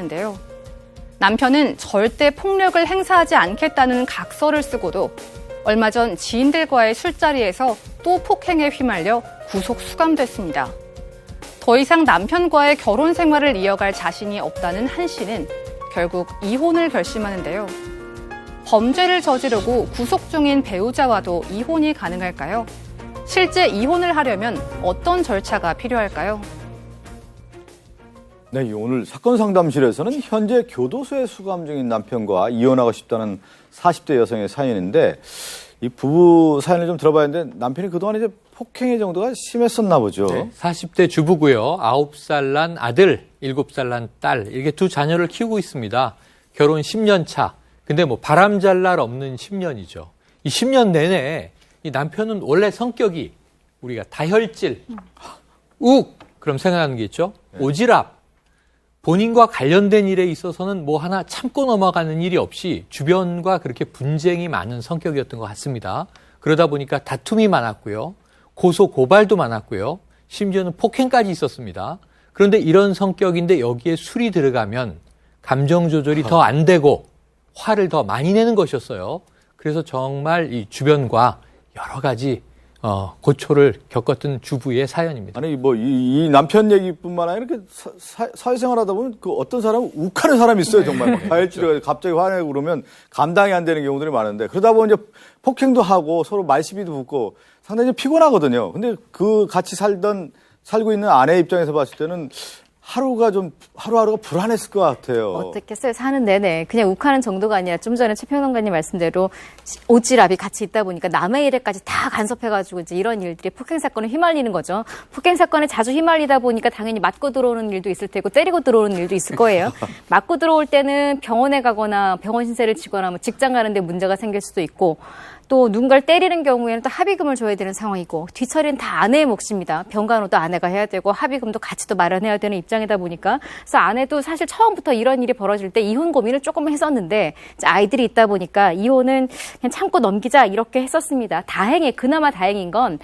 했는데요. 남편은 절대 폭력을 행사하지 않겠다는 각서를 쓰고도 얼마 전 지인들과의 술자리에서 또 폭행에 휘말려 구속 수감됐습니다. 더 이상 남편과의 결혼 생활을 이어갈 자신이 없다는 한 씨는 결국 이혼을 결심하는데요. 범죄를 저지르고 구속 중인 배우자와도 이혼이 가능할까요? 실제 이혼을 하려면 어떤 절차가 필요할까요? 네, 오늘 사건 상담실에서는 현재 교도소에 수감 중인 남편과 이혼하고 싶다는 40대 여성의 사연인데, 이 부부 사연을 좀 들어봐야 하는데, 남편이 그동안 이제 폭행의 정도가 심했었나 보죠. 네, 40대 주부고요. 9살 난 아들, 7살 난 딸, 이렇게 두 자녀를 키우고 있습니다. 결혼 10년 차. 근데 뭐 바람 잘 날 없는 10년이죠. 이 10년 내내 이 남편은 원래 성격이 우리가 다혈질, 그럼 생각나는 게 있죠. 오지랖. 본인과 관련된 일에 있어서는 뭐 하나 참고 넘어가는 일이 없이 주변과 그렇게 분쟁이 많은 성격이었던 것 같습니다. 그러다 보니까 다툼이 많았고요. 고소 고발도 많았고요. 심지어는 폭행까지 있었습니다. 그런데 이런 성격인데 여기에 술이 들어가면 감정 조절이 더 안 되고 화를 더 많이 내는 것이었어요. 그래서 정말 이 주변과 여러 가지 고초를 겪었던 주부의 사연입니다. 아니, 뭐, 이 남편 얘기뿐만 아니라 이렇게 사회생활 하다 보면 그 어떤 사람은 욱하는 사람이 있어요, 정말. 다혈질이 갑자기 화내고 그러면 감당이 안 되는 경우들이 많은데, 그러다 보면 이제 폭행도 하고 서로 말시비도 붙고 상당히 피곤하거든요. 근데 그 같이 살고 있는 아내 입장에서 봤을 때는 하루하루가 불안했을 것 같아요. 어떻겠어요? 사는 내내 그냥 욱하는 정도가 아니라 좀 전에 최평론가님 말씀대로 오지랖이 같이 있다 보니까 남의 일에까지 다 간섭해가지고 이제 이런 일들이 폭행 사건에 휘말리는 거죠. 폭행 사건에 자주 휘말리다 보니까 당연히 맞고 들어오는 일도 있을 테고 때리고 들어오는 일도 있을 거예요. 맞고 들어올 때는 병원에 가거나 병원 신세를 지거나 뭐 직장 가는데 문제가 생길 수도 있고, 또 누군가를 때리는 경우에는 또 합의금을 줘야 되는 상황이고, 뒤처리는 다 아내의 몫입니다. 병간호도 아내가 해야 되고 합의금도 같이 또 마련해야 되는 입장이다 보니까, 그래서 아내도 사실 처음부터 이런 일이 벌어질 때 이혼 고민을 조금 했었는데 이제 아이들이 있다 보니까 이혼은 그냥 참고 넘기자 이렇게 했었습니다. 그나마 다행인 건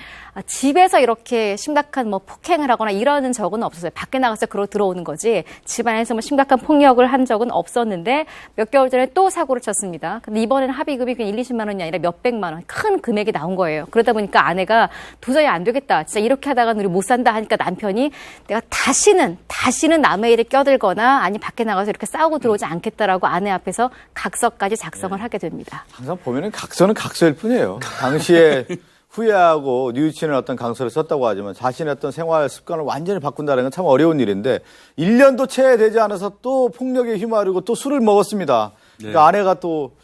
집에서 이렇게 심각한 뭐 폭행을 하거나 이러는 적은 없었어요. 밖에 나가서 들어오는 거지 집안에서 뭐 심각한 폭력을 한 적은 없었는데, 몇 개월 전에 또 사고를 쳤습니다. 근데 이번에는 합의금이 그냥 1-20만 원이 아니라 몇백만 원, 큰 금액이 나온 거예요. 그러다 보니까 아내가 도저히 안 되겠다, 진짜 이렇게 하다가는 우리 못 산다 하니까 남편이 내가 다시는 남의 일에 껴들거나 아니 밖에 나가서 이렇게 싸우고 들어오지 않겠다라고 아내 앞에서 각서까지 작성을 하게 됩니다. 항상 보면은 각서는 각서일 뿐이에요. 당시에 후회하고 뉘우치는 어떤 강서를 썼다고 하지만 자신의 어떤 생활 습관을 완전히 바꾼다는 건 참 어려운 일인데, 1년도 채 되지 않아서 또 폭력에 휘말리고 또 술을 먹었습니다. 그러니까 아내가 또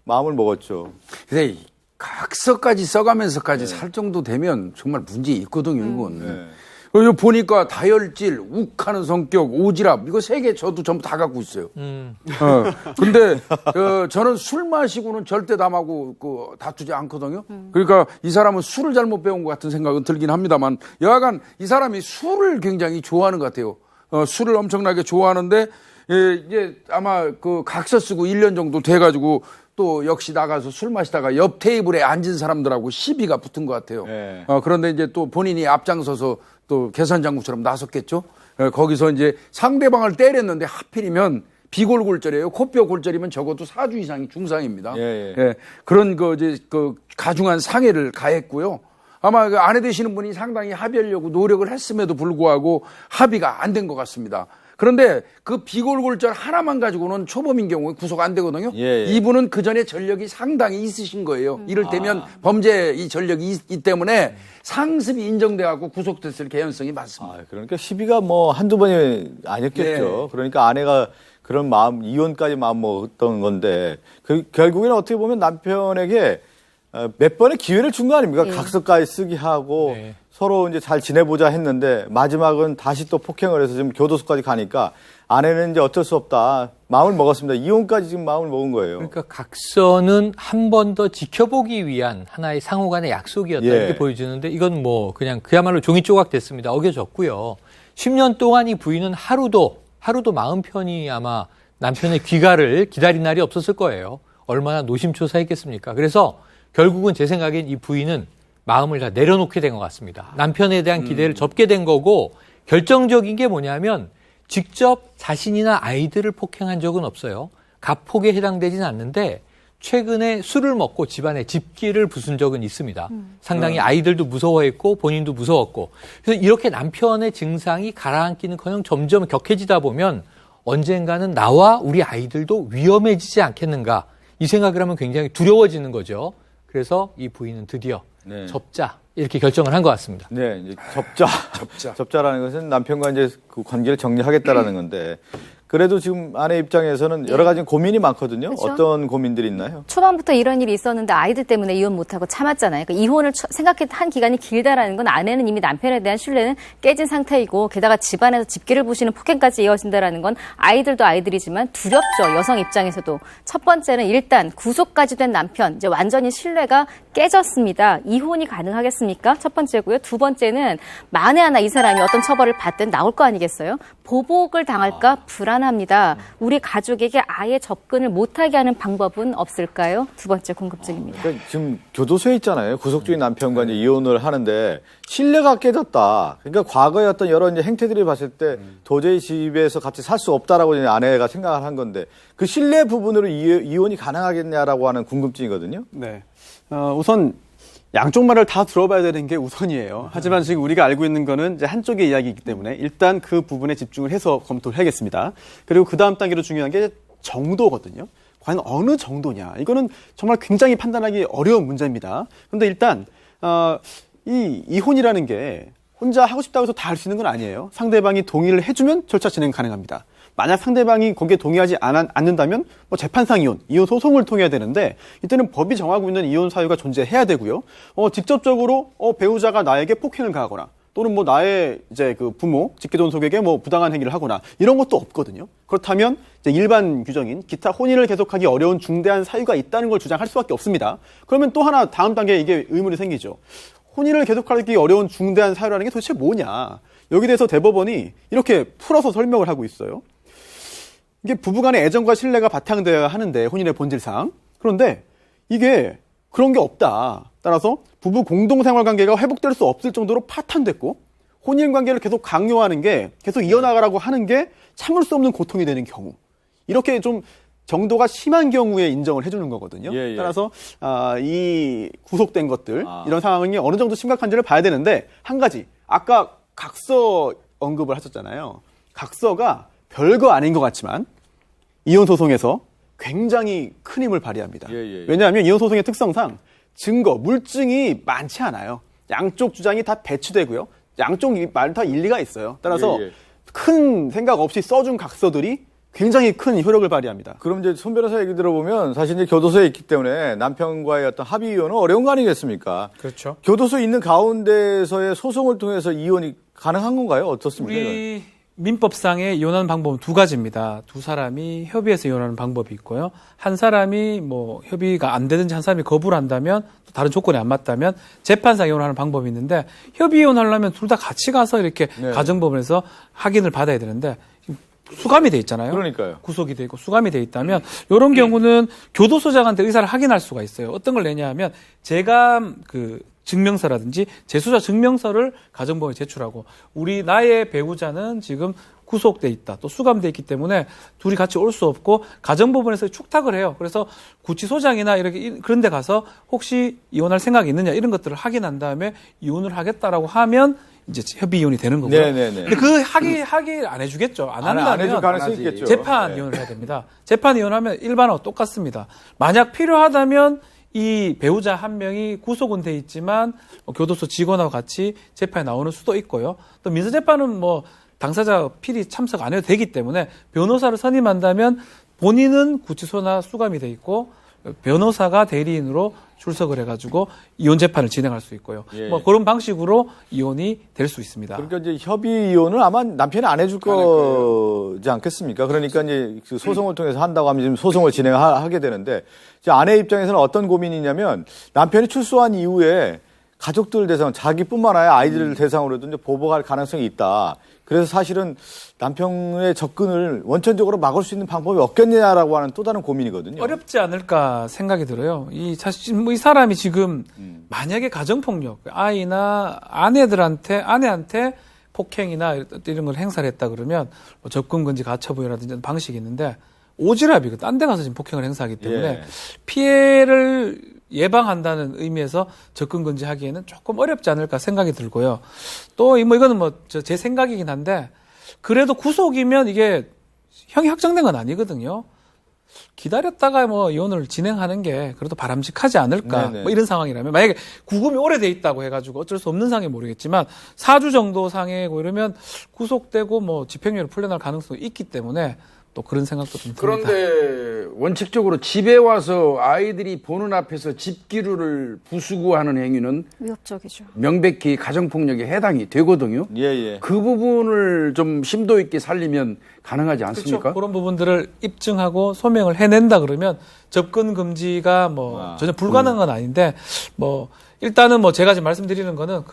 마음을 먹었죠. 근데 각서까지 써가면서까지 살 정도 되면 정말 문제 있거든요, 이건. 여기 보니까 다혈질, 욱하는 성격, 오지랖, 이거 3개 저도 전부 다 갖고 있어요. 근데 저는 술 마시고는 절대 남하고 다투지 않거든요. 그러니까 이 사람은 술을 잘못 배운 것 같은 생각은 들긴 합니다만, 여하간 이 사람이 술을 굉장히 좋아하는 것 같아요. 술을 엄청나게 좋아하는데, 이제 아마 각서 쓰고 1년 정도 돼가지고 또 역시 나가서 술 마시다가 옆 테이블에 앉은 사람들하고 시비가 붙은 것 같아요. 그런데 이제 또 본인이 앞장서서 또 계산장구처럼 나섰겠죠. 거기서 이제 상대방을 때렸는데 하필이면 비골골절이에요. 코뼈 골절이면 적어도 4주 이상이 중상입니다. 그런 가중한 상해를 가했고요. 아마 아내 되시는 분이 상당히 합의하려고 노력을 했음에도 불구하고 합의가 안 된 것 같습니다. 그런데 그 비골골절 하나만 가지고는 초범인 경우에 구속 안 되거든요. 이분은 그 전에 전력이 상당히 있으신 거예요. 이를테면 범죄 이 전력이 있기 때문에 상습이 인정돼갖고 구속됐을 개연성이 많습니다. 그러니까 시비가 뭐 한두 번이 아니었겠죠. 그러니까 아내가 그런 이혼까지 마음 먹었던 건데, 결국에는 어떻게 보면 남편에게 몇 번의 기회를 준 거 아닙니까? 각서까지 쓰게 하고 서로 이제 잘 지내보자 했는데, 마지막은 다시 또 폭행을 해서 지금 교도소까지 가니까 아내는 이제 어쩔 수 없다 마음을 먹었습니다. 이혼까지 지금 마음을 먹은 거예요. 그러니까 각서는 한 번 더 지켜보기 위한 하나의 상호 간의 약속이었다, 이렇게 보여주는데, 이건 뭐 그냥 그야말로 종이 조각 됐습니다. 어겨졌고요. 10년 동안 이 부인은 하루도 마음 편히 아마 남편의 귀가를 기다린 날이 없었을 거예요. 얼마나 노심초사했겠습니까? 그래서 결국은 제 생각엔 이 부인은 마음을 다 내려놓게 된 것 같습니다. 남편에 대한 기대를 접게 된 거고, 결정적인 게 뭐냐면 직접 자신이나 아이들을 폭행한 적은 없어요. 가폭에 해당되지는 않는데 최근에 술을 먹고 집안에 집기를 부순 적은 있습니다. 상당히 아이들도 무서워했고 본인도 무서웠고. 그래서 이렇게 남편의 증상이 가라앉기는커녕 점점 격해지다 보면 언젠가는 나와 우리 아이들도 위험해지지 않겠는가 이 생각을 하면 굉장히 두려워지는 거죠. 그래서 이 부인은 드디어 접자 이렇게 결정을 한 것 같습니다. 네, 이제 접자라는 것은 남편과 이제 그 관계를 정리하겠다라는 건데 그래도 지금 아내 입장에서는 여러 가지 고민이 많거든요. 그렇죠? 어떤 고민들이 있나요? 초반부터 이런 일이 있었는데 아이들 때문에 이혼 못하고 참았잖아요. 그러니까 이혼을 생각한 기간이 길다라는 건 아내는 이미 남편에 대한 신뢰는 깨진 상태이고 게다가 집안에서 집기를 부시는 폭행까지 이어진다라는 건 아이들도 아이들이지만 두렵죠. 여성 입장에서도. 첫 번째는 일단 구속까지 된 남편. 이제 완전히 신뢰가 깨졌습니다. 이혼이 가능하겠습니까? 첫 번째고요. 두 번째는 만에 하나 이 사람이 어떤 처벌을 받든 나올 거 아니겠어요? 보복을 당할까 불안합니다. 우리 가족에게 아예 접근을 못하게 하는 방법은 없을까요? 두 번째 궁금증입니다. 그러니까 지금 교도소에 있잖아요. 구속 중인 남편과 이제 이혼을 하는데 신뢰가 깨졌다. 그러니까 과거의 어떤 여러 이제 행태들이 봤을 때 도저히 집에서 같이 살 수 없다라고 이제 아내가 생각을 한 건데 그 신뢰 부분으로 이혼이 가능하겠냐라고 하는 궁금증이거든요. 네. 우선 양쪽 말을 다 들어봐야 되는 게 우선이에요. 하지만 지금 우리가 알고 있는 거는 이제 한쪽의 이야기이기 때문에 일단 그 부분에 집중을 해서 검토를 해야겠습니다. 그리고 그 다음 단계로 중요한 게 정도거든요. 과연 어느 정도냐. 이거는 정말 굉장히 판단하기 어려운 문제입니다. 그런데 일단 이 이혼이라는 게 혼자 하고 싶다고 해서 다 할 수 있는 건 아니에요. 상대방이 동의를 해주면 절차 진행 가능합니다. 만약 상대방이 거기에 동의하지 않는다면 뭐 재판상 이혼 소송을 통해야 되는데 이때는 법이 정하고 있는 이혼 사유가 존재해야 되고요. 직접적으로 배우자가 나에게 폭행을 가하거나 또는 뭐 나의 이제 그 부모, 직계존속에게 뭐 부당한 행위를 하거나 이런 것도 없거든요. 그렇다면 이제 일반 규정인 기타 혼인을 계속하기 어려운 중대한 사유가 있다는 걸 주장할 수밖에 없습니다. 그러면 또 하나 다음 단계에 이게 의문이 생기죠. 혼인을 계속하기 어려운 중대한 사유라는 게 도대체 뭐냐? 여기에 대해서 대법원이 이렇게 풀어서 설명을 하고 있어요. 이게 부부간의 애정과 신뢰가 바탕되어야 하는데 혼인의 본질상. 그런데 이게 그런 게 없다. 따라서 부부 공동생활 관계가 회복될 수 없을 정도로 파탄됐고 혼인 관계를 계속 강요하는 게 계속 이어나가라고 하는 게 참을 수 없는 고통이 되는 경우. 이렇게 좀 정도가 심한 경우에 인정을 해주는 거거든요. 예. 따라서 이 구속된 것들 이런 상황이 어느 정도 심각한지를 봐야 되는데 한 가지 아까 각서 언급을 하셨잖아요. 각서가 별거 아닌 것 같지만 이혼 소송에서 굉장히 큰 힘을 발휘합니다. 왜냐하면 이혼 소송의 특성상 증거, 물증이 많지 않아요. 양쪽 주장이 다 배치되고요. 양쪽 말 다 일리가 있어요. 따라서 큰 생각 없이 써준 각서들이 굉장히 큰 효력을 발휘합니다. 그럼 이제 손 변호사 얘기 들어보면 사실 이제 교도소에 있기 때문에 남편과의 어떤 합의 이혼은 어려운 거 아니겠습니까? 그렇죠. 교도소에 있는 가운데서의 소송을 통해서 이혼이 가능한 건가요? 어떻습니까? 우리 민법상의 이혼하는 방법은 두 가지입니다. 두 사람이 협의해서 이혼하는 방법이 있고요. 한 사람이 뭐 협의가 안 되든지 한 사람이 거부를 한다면 또 다른 조건이 안 맞다면 재판상 이혼하는 방법이 있는데 협의 이혼하려면 둘 다 같이 가서 이렇게 가정법원에서 확인을 받아야 되는데 수감이 돼 있잖아요. 그러니까요. 구속이 돼 있고 수감이 돼 있다면 이런 경우는 교도소장한테 의사를 확인할 수가 있어요. 어떤 걸 내냐면 제감 그 증명서라든지 재수자 증명서를 가정법원에 제출하고 나의 배우자는 지금 구속돼 있다. 또 수감돼 있기 때문에 둘이 같이 올 수 없고 가정법원에서 축탁을 해요. 그래서 구치소장이나 이렇게 그런 데 가서 혹시 이혼할 생각이 있느냐 이런 것들을 확인한 다음에 이혼을 하겠다라고 하면 이제 협의 이혼이 되는 거고요. 근데 그 합의 안 해주겠죠. 안 안 해줄 한다면 가능성이 있겠죠. 재판 이혼을 해야 됩니다. 재판 이혼하면 일반하고 똑같습니다. 만약 필요하다면 이 배우자 한 명이 구속은 돼 있지만 교도소 직원하고 같이 재판에 나오는 수도 있고요. 또 민사재판은 뭐 당사자 필히 참석 안 해도 되기 때문에 변호사를 선임한다면 본인은 구치소나 수감이 돼 있고 변호사가 대리인으로 출석을 해가지고 이혼 재판을 진행할 수 있고요. 뭐 그런 방식으로 이혼이 될 수 있습니다. 그러니까 이제 협의 이혼을 아마 남편이 안 해줄 거지 않겠습니까? 그러니까 이제 그 소송을 통해서 한다고 하면 지금 소송을 진행하게 되는데 이제 아내 입장에서는 어떤 고민이냐면 남편이 출소한 이후에 가족들 대상, 자기뿐만 아니라 아이들 대상으로도 이제 보복할 가능성이 있다. 그래서 사실은 남편의 접근을 원천적으로 막을 수 있는 방법이 없겠냐라고 하는 또 다른 고민이거든요. 어렵지 않을까 생각이 들어요. 이 사람이 지금 만약에 가정폭력, 아내한테 폭행이나 이런 걸 행사를 했다 그러면 뭐 접근금지 가처분이라든지 방식이 있는데 오지랖이 딴 데 가서 지금 폭행을 행사하기 때문에 예. 피해를 예방한다는 의미에서 접근금지 하기에는 조금 어렵지 않을까 생각이 들고요. 또 뭐 이거는 뭐 제 생각이긴 한데 그래도 구속이면 이게 형이 확정된 건 아니거든요. 기다렸다가 뭐 이혼을 진행하는 게 그래도 바람직하지 않을까 네네. 뭐 이런 상황이라면 만약에 구금이 오래돼 있다고 해가지고 어쩔 수 없는 상황이 모르겠지만 4주 정도 상해고 이러면 구속되고 뭐 집행유예로 풀려날 가능성이 있기 때문에 또 그런 생각도 좀 듭니다. 그런데 원칙적으로 집에 와서 아이들이 보는 앞에서 집기류를 부수고 하는 행위는 위협적이죠. 명백히 가정폭력에 해당이 되거든요. 예, 예. 그 부분을 좀 심도 있게 살리면 가능하지 않습니까? 그렇죠. 그런 부분들을 입증하고 소명을 해낸다 그러면 접근 금지가 뭐 전혀 불가능한 건 아닌데 뭐 일단은 뭐 제가 지금 말씀드리는 거는